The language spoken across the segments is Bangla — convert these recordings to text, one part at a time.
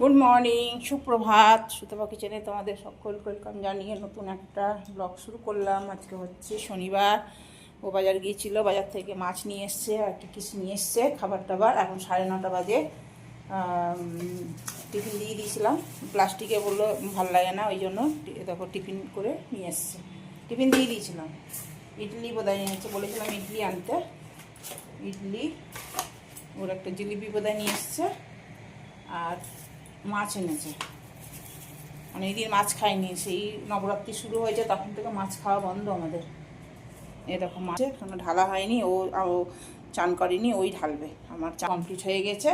গুড মর্নিং, সুপ্রভাত। সুতপা কিচেনে তোমাদের সকলকে ওয়েলকাম জানিয়ে নতুন একটা ব্লগ শুরু করলাম। আজকে হচ্ছে শনিবার। ও বাজার গিয়েছিল, বাজার থেকে মাছ নিয়ে এসছে আর কিছু নিয়ে এসছে, খাবার টাবার। এখন 9:30 বাজে। টিফিন দিয়ে দিয়েছিলাম, প্লাস্টিকে বললো ভালো লাগে না, ওই জন্য দেখো টিফিন করে নিয়ে এসছে। টিফিন দিয়ে দিয়েছিলাম। ইডলি বোধহয় নিয়ে এসছে, বলেছিলাম ইডলি আনতে। ইডলি, ওর একটা জিলিপি বোধহয় নিয়ে এসছে, আর মাছ এনেছে। অনেকদিন মাছ খাইনি, সেই নবরাত্রি শুরু হয়েছে তখন থেকে মাছ খাওয়া বন্ধ আমাদের। এরকম মাছ কোনো ঢালা হয়নি, ও চান করেনি, ওই ঢালবে। আমার চা কমপ্লিট হয়ে গেছে,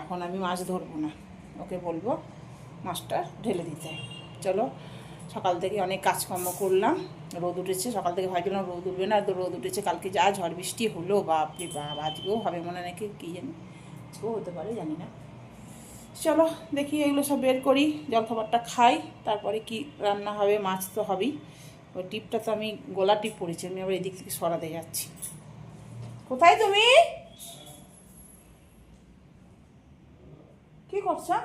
এখন আমি মাছ ধরবো না, ওকে বলবো মাছটা ঢেলে দিতে। চলো, সকাল থেকে অনেক কাজকর্ম করলাম। রোদ উঠেছে, সকাল থেকে ভাবছিলাম রোদ উঠবে না, তো রোদ উঠেছে। কালকে যা ঝড় বৃষ্টি হলো, বাপরে বাপ। আজকেও হবে মনে নাকি, কী জানি, আজকেও হতে পারে, জানি না। চলো দেখি, এগুলো সব বের করি, জলখাবারটা খাই, তারপরে কি রান্না হবে। মাছ তো হবেই। ওই টিপটা তো আমি গোলা টিপ পড়েছি, আমি আবার এদিক থেকে সরাতে যাচ্ছি। কোথায় তুমি, কি করছো?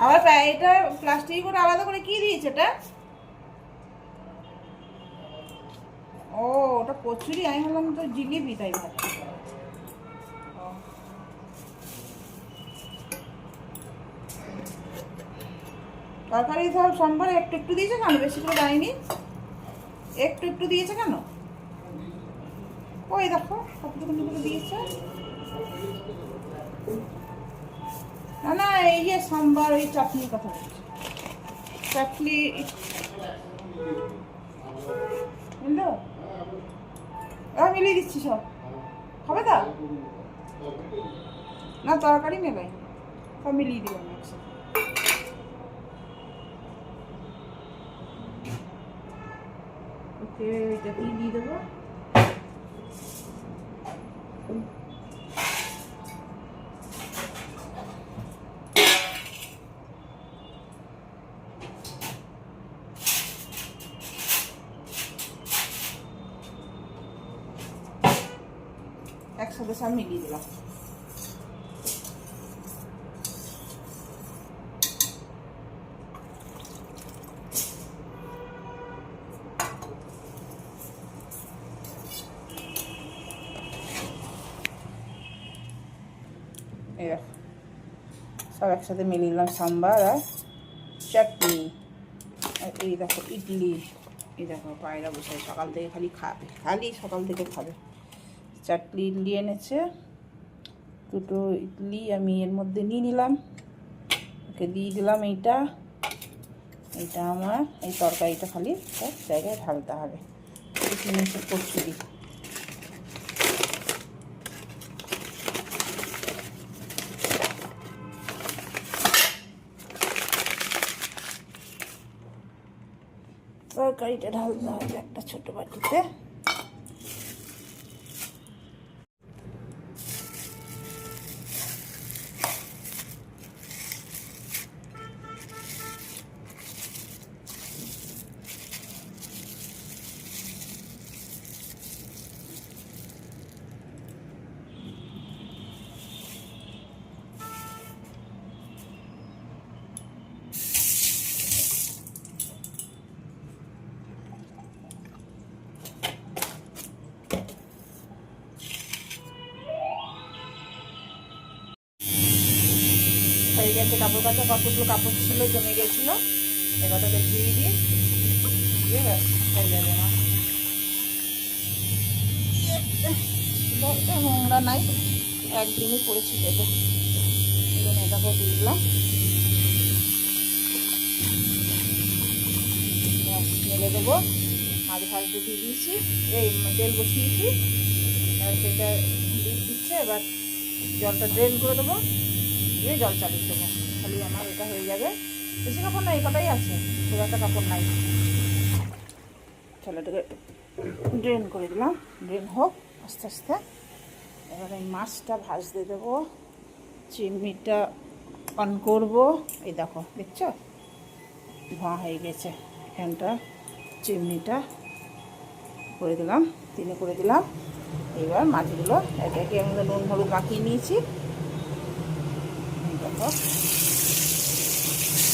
আবার এটা প্লাস্টিক করে আলাদা করে কি দিয়েছে এটা? ও, ওটা কচুরি, আমি ভাবলাম তো জিলিপি, তাই ভাবছি। তরকারি সব সোমবারে একটু একটু দিয়েছে কেন? বেশি করে দেয়নি, একটু একটু দিয়েছে কেন? ওই দেখো কতটুকু করে দিয়েছে। না না, এই যে সাম্বার, ওই চাটনির কথা বলছি। চাটনি বুঝলো, মিলিয়ে দিচ্ছি সব। হবে তো না? তরকারি নেবে, সব মিলিয়ে দিব আমি একসাথে। ওকে, চাটনি দিয়ে দেবো। একসাথে সব মিলিয়ে দিলাম। এই দেখো, সব একসাথে মিলিয়ে দিলাম, সাম্বার আর চাটনি। আর এই দেখো ইডলি, এই দেখো পায়রা বসে সকাল থেকে খালি খাবে, খালি সকাল থেকে খাবে। চাটনি ইডলি এনেছে, দুটো ইডলি আমি এর মধ্যে নিয়ে নিলাম, ওকে দিয়ে দিলাম। এইটা আমার, এই তরকারিটা খালি সব জায়গায় ঢালতে হবে। কচুরি, তরকারিটা ঢালতে হবে একটা ছোট বাটিতে। হয়ে গেছে কাপড় কাচা, কতগুলো কাপড় ছিল জমে গেছিলো, এবারটাকে ধুয়ে দিয়ে ব্যাস হয়ে যাবে। আমার নোংরা নাই, একদিনই পরেছি দেবো, এই জন্য এটাকে দিয়ে দিলাম। মেলে দেবো। মাঝে ভাজ দিয়ে দিয়েছি, এই তেল বসিয়েছি, সেটা দিচ্ছে। এবার জলটা ড্রেন করে দেবো, দিয়ে জল চালিয়ে দেবো। খালি আমার এটা হয়ে যাবে। বেশি কাপড় নাই, এই কটাই আছে, খুব একটা কাপড় নাই। ছেলেটাকে ড্রেন করে দিলাম, ড্রেন হোক আস্তে আস্তে। এবার এই মাছটা ভাজতে দেবো, চিমনিটা অন করবো। এই দেখো, দেখছো ধোঁয়া হয়ে গেছে এখানটা, চিমনিটা করে দিলাম, 3 করে দিলাম। এবার মাছগুলো একে একে আমি নুন হলুদ মাখিয়ে নিয়েছি। দেখো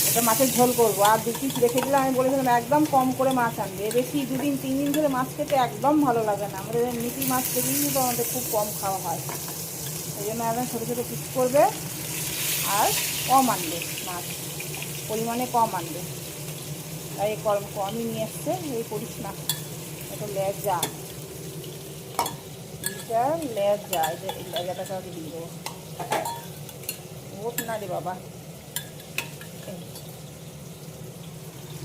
এটা মাছের ঝোল করবো, আর 2 পিস রেখে দিলাম। আমি বলেছিলাম একদম কম করে মাছ আনবে, বেশি 2 দিন 3 দিন ধরে মাছ খেতে একদম ভালো লাগে না। আমাদের মিটি মাছ খেতেই কিন্তু আমাদের খুব কম খাওয়া হয়, এই জন্য একদম ছোটো ছোটো পিস করবে আর কম আনবে মাছ, পরিমাণে কম আনবে। তাই কমই নিয়ে এসছে। এই করিস না, এটা লেজ যা, লেজ যা, এই লেজাটা কাউকে দিয়ে দেবো। ওঠ না রে বাবা,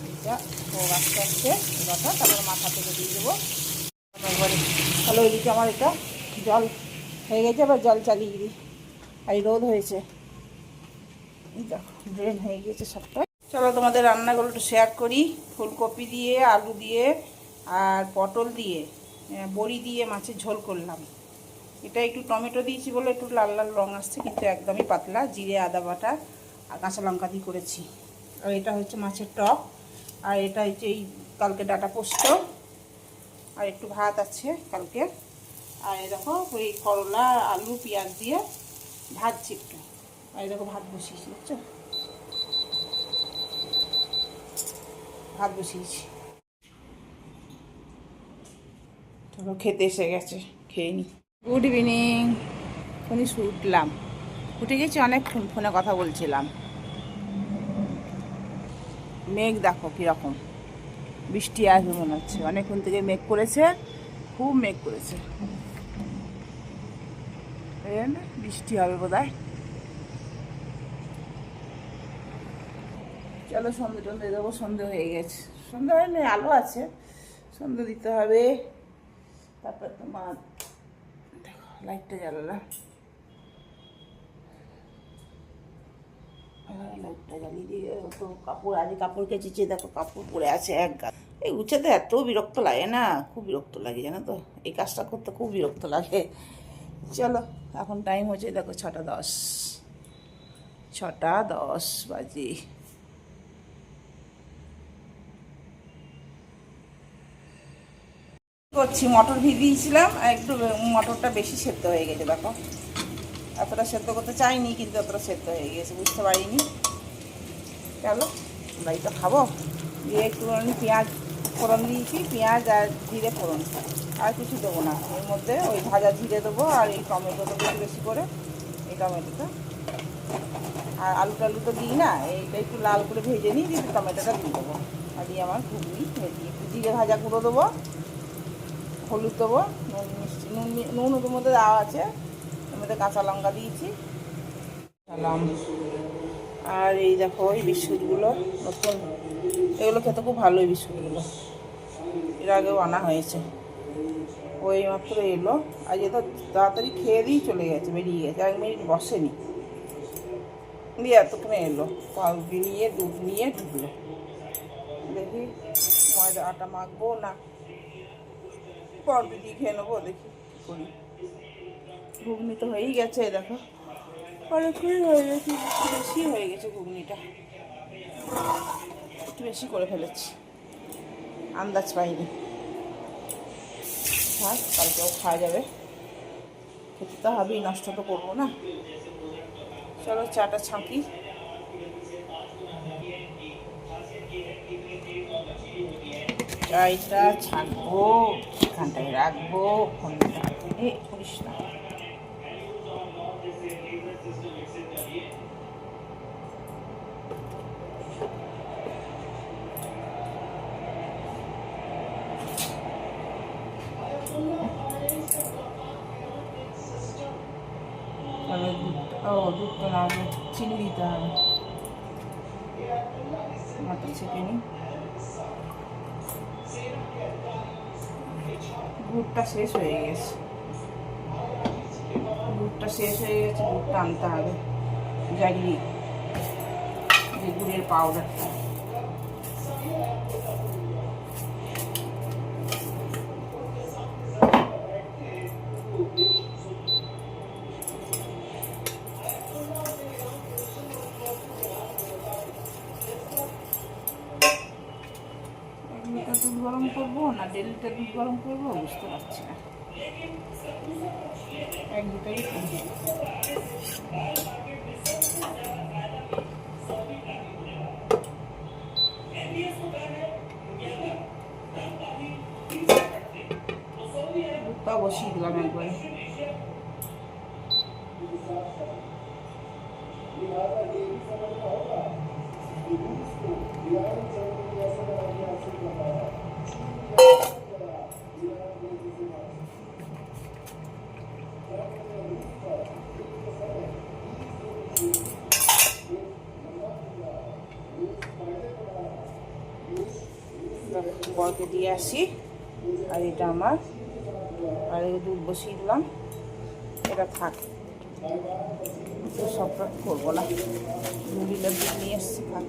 এইটা হোক আস্তে আস্তে কথা, তারপর মাথা থেকে দিয়ে দেবো একবারে। তাহলে ওইদিকে আমার এটা জল হয়ে গেছে, আবার জল চালিয়ে দিই। আর রোদ হয়েছে, দেখো ড্রেন হয়ে গিয়েছে সবটাই। চলো তোমাদের রান্নাগুলো একটু শেয়ার করি। ফুলকপি দিয়ে, আলু দিয়ে আর পটল দিয়ে, বড়ি দিয়ে মাছের ঝোল করলাম। এটা একটু টমেটো দিয়েছি বলে একটু লাল লাল রঙ আসছে, কিন্তু একদমই পাতলা, জিরে আদা বাটা আর কাঁচা লঙ্কা দিয়ে করেছি। আর এটা হচ্ছে মাছের টক, আর এটা হচ্ছে এই কালকে ডাঁটা পোস্ত, আর একটু ভাত আছে কালকে। আর এই দেখো ওই করলা আলু পেঁয়াজ দিয়ে ভাজছি একটু। আর এই দেখো ভাত বসিয়েছি, বুঝছো, ভাত বসিয়েছি। চলো খেতে এসে গেছে, খেয়ে নি। Good evening. ফোনে উঠলাম, উঠে গেছি অনেকক্ষণ, ফোনে কথা বলছিলাম। মেঘ দেখো কীরকম, বৃষ্টি আসবে মনে হচ্ছে। অনেকক্ষণ থেকে মেঘ করেছে, খুব মেঘ করেছে, বৃষ্টি হবে বোধহয়। চলো সন্ধে টন্ধে দেবো, সন্ধে হয়ে গেছে। সন্ধে হয়নি, আলো আছে, সন্ধে দিতে হবে। তারপর তোমার দেখো লাইটটা জ্বালালাম, লাইটটা জ্বালিয়ে দিয়ে তো কাপড়, আজ কাপড় কেচেছি, দেখো কাপড় পরে আছে এক গাছ। এই গুছাতে এত বিরক্ত লাগে না, খুব বিরক্ত লাগে জানো তো, এই কাজটা করতে খুব বিরক্ত লাগে। চলো এখন টাইম হচ্ছে দেখো 6:10, 6:10 বাজে। করছি, মটর ভিজিয়েছিলাম, একটু মটরটা বেশি সেদ্ধ হয়ে গেছে দেখো। এতটা সেদ্ধ করতে চাইনি, কিন্তু এতটা সেদ্ধ হয়ে গেছে, বুঝতে পারিনি। চলো আমরা এটা খাবো। দিয়ে একটুখানি পেঁয়াজ ফোড়ন দিয়েছি, পেঁয়াজ আর জিরে ফোড়ন, আর কিছু দেবো না এর মধ্যে। ওই ভাজা জিরে দেবো, আর এই টমেটো দেবো একটু বেশি করে, এই টমেটোটা। আর আলু টালু তো দিই না, এইটা একটু লাল করে ভেজে নিই, দিয়ে টমেটোটা দিয়ে দেবো। আর দিয়ে আমার ঘুগনি ভেজে, একটু জিরে ভাজা গুঁড়ো দেবো, হলুদ দেবো, নুন মিষ্টি, নুন ওদের মধ্যে দেওয়া আছে, ওর মধ্যে কাঁচা লঙ্কা দিয়েছি। সালাম। আর এই দেখো এই বিস্কুটগুলো নতুন, এগুলো খেতে খুব ভালো, এই বিস্কুটগুলো এর আগেও আনা হয়েছে। ওই মাত্র এলো, আজ তো তাড়াতাড়ি খেয়ে দিয়ে চলে গেছে, বেরিয়ে গেছে, 1 মিনিট বসেনি, দিয়ে এতক্ষণে এলো। পাউরুটি নিয়ে দুধ নিয়ে ঢুকলো। দেখি ময়দা আটা মাখবো না পাউরুটি দিয়ে খেয়ে নেবো, দেখি কী করি। ঘুগনি তো হয়েই গেছে, দেখো অনেকক্ষণই হয়ে গেছে, বেশি হয়ে গেছে ঘুগনিটা, একটু বেশি করে ফেলেছি, আন্দাজ পাইনি। থাক, কালকেও খাওয়া যাবে, খেতে তো হবেই, নষ্ট তো করবো না। চলো চাটা ছাঁকি। চাইটা ছাঁকবো, এখানটায় রাখবো, ফোনটা করিস না। তাহলে দুধটা না, চিনি দিতে হবে, মাথা ছেঁকে নিই। দুধটা শেষ হয়ে গেছে, দুধটা আনতে হবে, জাগিয়ে যে গুড়ের পাউডারটা। লিটার দুধ গরম করবো না 1.5 লিটার দুধ গরম করবো বুঝতে পারছি না। 1 লিটারই করবো। দুধটা বসিয়ে দিলাম একবারে। বরকে দিয়ে আসি। আর এটা আমার, আর এই দুধ বসিয়ে দিলাম, এটা থাক, সবটা করবো না। 2 লিটার দুধ নিয়ে এসছি, থাক।